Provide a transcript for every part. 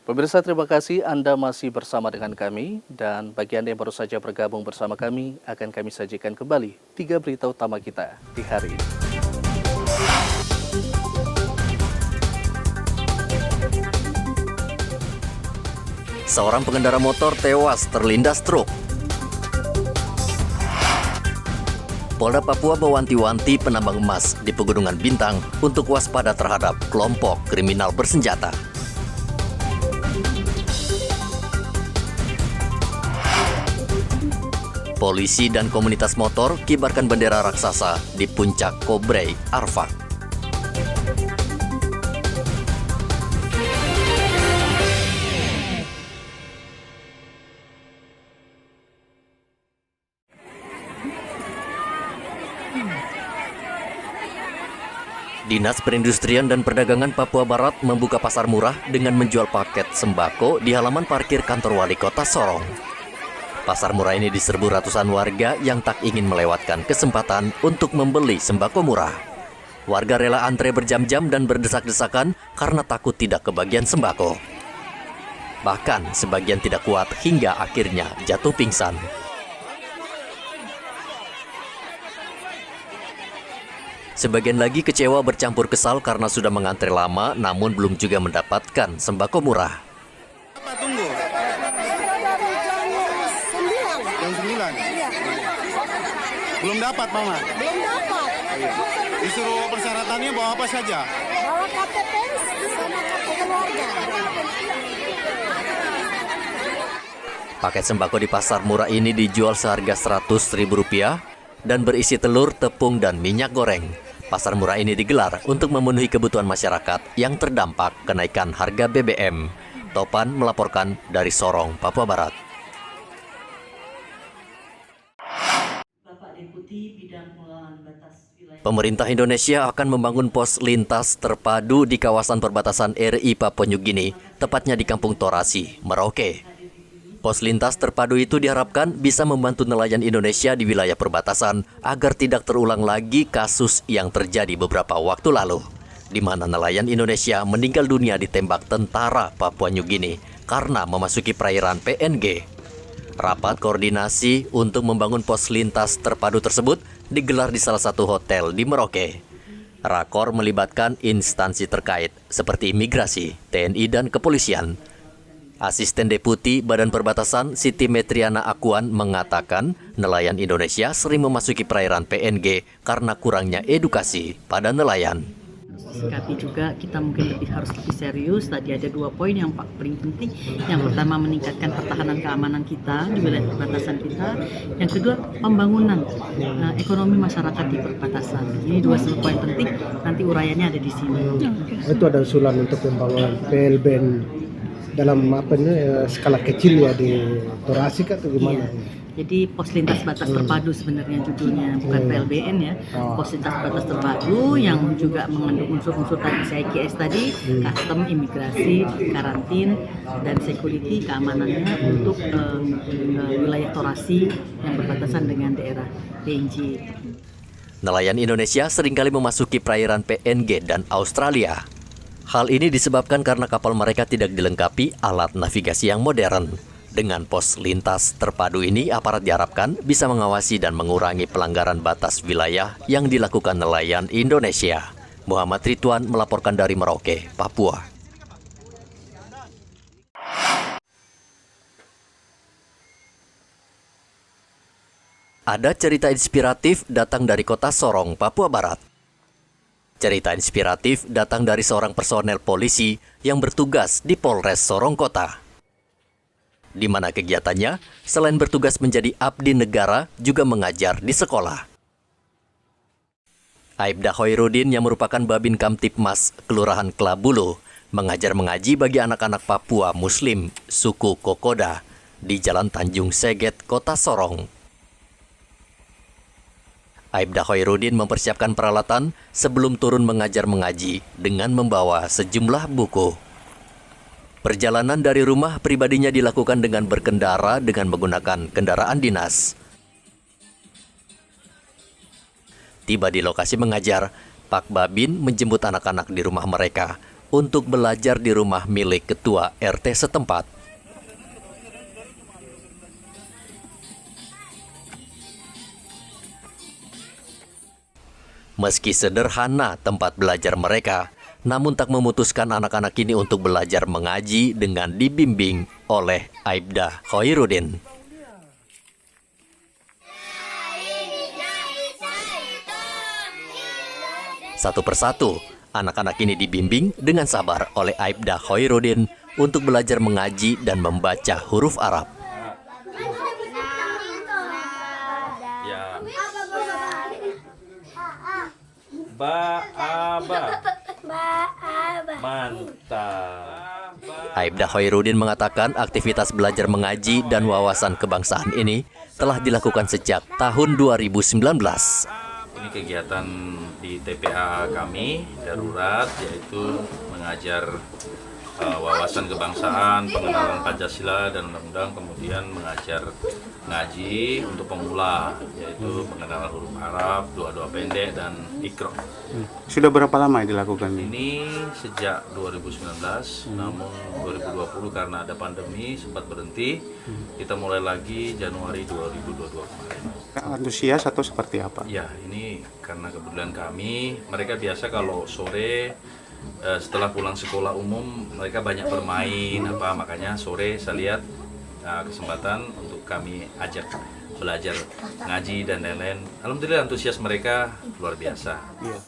Pemirsa, terima kasih Anda masih bersama dengan kami, dan bagi Anda yang baru saja bergabung bersama kami, akan kami sajikan kembali 3 berita utama kita di hari ini. Seorang pengendara motor tewas terlindas truk. Polda Papua mewanti-wanti penambang emas di Pegunungan Bintang untuk waspada terhadap kelompok kriminal bersenjata. Polisi dan komunitas motor kibarkan bendera raksasa di puncak Kobrey, Arfak. Dinas Perindustrian dan Perdagangan Papua Barat membuka pasar murah dengan menjual paket sembako di halaman parkir kantor wali kota Sorong. Pasar murah ini diserbu ratusan warga yang tak ingin melewatkan kesempatan untuk membeli sembako murah. Warga rela antre berjam-jam dan berdesak-desakan karena takut tidak kebagian sembako. Bahkan sebagian tidak kuat hingga akhirnya jatuh pingsan. Sebagian lagi kecewa bercampur kesal karena sudah mengantre lama namun belum juga mendapatkan sembako murah. Apa tunggu? Jam 9? Iya. Belum dapat, Mama? Belum dapat. Disuruh persyaratannya bawa apa saja? Bawa KTP sama kartu keluarga. Paket sembako di pasar murah ini dijual seharga Rp100.000 dan berisi telur, tepung, dan minyak goreng. Pasar murah ini digelar untuk memenuhi kebutuhan masyarakat yang terdampak kenaikan harga BBM. Topan melaporkan dari Sorong, Papua Barat. Pemerintah Indonesia akan membangun pos lintas terpadu di kawasan perbatasan RI Papua Nugini, tepatnya di Kampung Torasi, Merauke. Pos lintas terpadu itu diharapkan bisa membantu nelayan Indonesia di wilayah perbatasan agar tidak terulang lagi kasus yang terjadi beberapa waktu lalu, di mana nelayan Indonesia meninggal dunia ditembak tentara Papua Nugini karena memasuki perairan PNG. Rapat koordinasi untuk membangun pos lintas terpadu tersebut digelar di salah satu hotel di Merauke. Rakor melibatkan instansi terkait seperti imigrasi, TNI, dan kepolisian. Asisten Deputi Badan Perbatasan Siti Metriana Akuan mengatakan nelayan Indonesia sering memasuki perairan PNG karena kurangnya edukasi pada nelayan. Sikapi juga kita mungkin harus lebih serius. Tadi ada 2 poin yang paling penting. Yang pertama, meningkatkan pertahanan keamanan kita di wilayah perbatasan kita. Yang kedua, pembangunan ekonomi masyarakat di perbatasan. Ini 2 poin penting. Nanti uraiannya ada di sini. Itu ada usulan untuk pembangunan PLBN dalam skala kecil ya di Torasi atau gimana? Iya. Jadi pos lintas batas terpadu sebenarnya judulnya, bukan PLBN ya. Pos lintas batas terpadu yang juga mengandung unsur-unsur tadi CIKS tadi, custom, imigrasi, karantin, dan security keamanannya untuk wilayah Torasi yang berbatasan dengan daerah PNG. Nelayan Indonesia seringkali memasuki perairan PNG dan Australia. Hal ini disebabkan karena kapal mereka tidak dilengkapi alat navigasi yang modern. Dengan pos lintas terpadu ini, aparat diharapkan bisa mengawasi dan mengurangi pelanggaran batas wilayah yang dilakukan nelayan Indonesia. Muhammad Ridwan melaporkan dari Merauke, Papua. Ada cerita inspiratif datang dari kota Sorong, Papua Barat. Cerita inspiratif datang dari seorang personel polisi yang bertugas di Polres Sorong Kota. Di mana kegiatannya, selain bertugas menjadi abdi negara, juga mengajar di sekolah. Aibda Hoirudin yang merupakan Babin Kamtipmas, Kelurahan Klabulu, mengajar mengaji bagi anak-anak Papua Muslim, suku Kokoda, di Jalan Tanjung Seget, Kota Sorong. Aibda Hoirudin mempersiapkan peralatan sebelum turun mengajar mengaji dengan membawa sejumlah buku. Perjalanan dari rumah pribadinya dilakukan dengan berkendara dengan menggunakan kendaraan dinas. Tiba di lokasi mengajar, Pak Babin menjemput anak-anak di rumah mereka untuk belajar di rumah milik ketua RT setempat. Meski sederhana tempat belajar mereka, namun tak memutuskan anak-anak ini untuk belajar mengaji dengan dibimbing oleh Aibda Khairuddin. Satu persatu, anak-anak ini dibimbing dengan sabar oleh Aibda Khairuddin untuk belajar mengaji dan membaca huruf Arab. Mantap. Aibda Khairuddin mengatakan aktivitas belajar mengaji dan wawasan kebangsaan ini telah dilakukan sejak tahun 2019. Ini kegiatan di TPA kami darurat, yaitu mengajar wawasan kebangsaan, pengenalan Pancasila dan Undang-Undang, kemudian mengajar ngaji untuk pemula, yaitu pengenalan huruf Arab, doa-doa pendek, dan Iqra. Sudah berapa lama dilakukan ini? Ini sejak 2019, namun 2020 karena ada pandemi sempat berhenti. Kita mulai lagi Januari 2022 kemarin. Antusias atau seperti apa? Ya, ini karena kebetulan kami, mereka biasa kalau sore setelah pulang sekolah umum mereka banyak bermain makanya sore saya lihat kesempatan untuk kami ajak belajar ngaji dan lain-lain. Alhamdulillah antusias mereka luar biasa. Iya.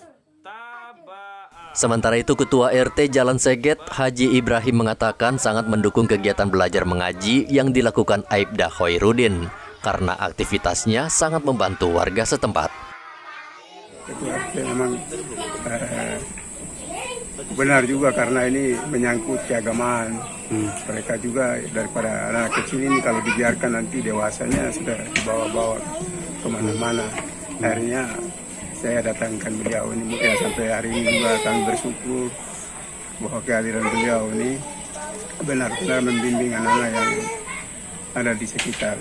Sementara itu Ketua RT Jalan Seget Haji Ibrahim mengatakan sangat mendukung kegiatan belajar mengaji yang dilakukan Aibda Khairuddin karena aktivitasnya sangat membantu warga setempat. Memang benar juga karena ini menyangkut keagamaan. Mereka juga daripada anak kecil ini kalau dibiarkan nanti dewasanya sudah dibawa-bawa kemana-mana. Akhirnya saya datangkan beliau ini ya, sampai hari ini juga kami bersyukur bahwa kehadiran beliau ini benar-benar membimbing anak-anak yang ada di sekitar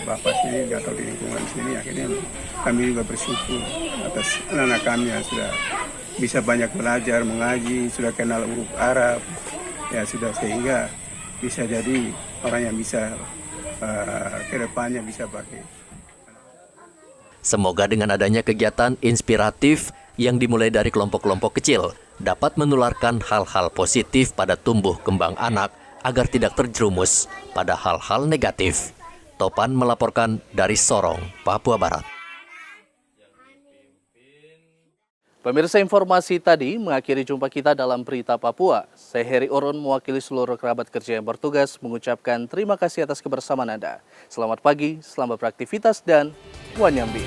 Bapak sini atau di lingkungan sini. Akhirnya kami juga bersyukur atas anak-anak kami yang sudah bisa banyak belajar mengaji, sudah kenal huruf Arab, ya sudah sehingga bisa jadi orang yang bisa kedepannya bisa pakai. Semoga dengan adanya kegiatan inspiratif yang dimulai dari kelompok-kelompok kecil dapat menularkan hal-hal positif pada tumbuh kembang anak agar tidak terjerumus pada hal-hal negatif. Topan melaporkan dari Sorong, Papua Barat. Pemirsa, informasi tadi mengakhiri jumpa kita dalam Berita Papua. Saya Heri Orun mewakili seluruh kerabat kerja yang bertugas mengucapkan terima kasih atas kebersamaan Anda. Selamat pagi, selamat beraktivitas, dan Wanyambi.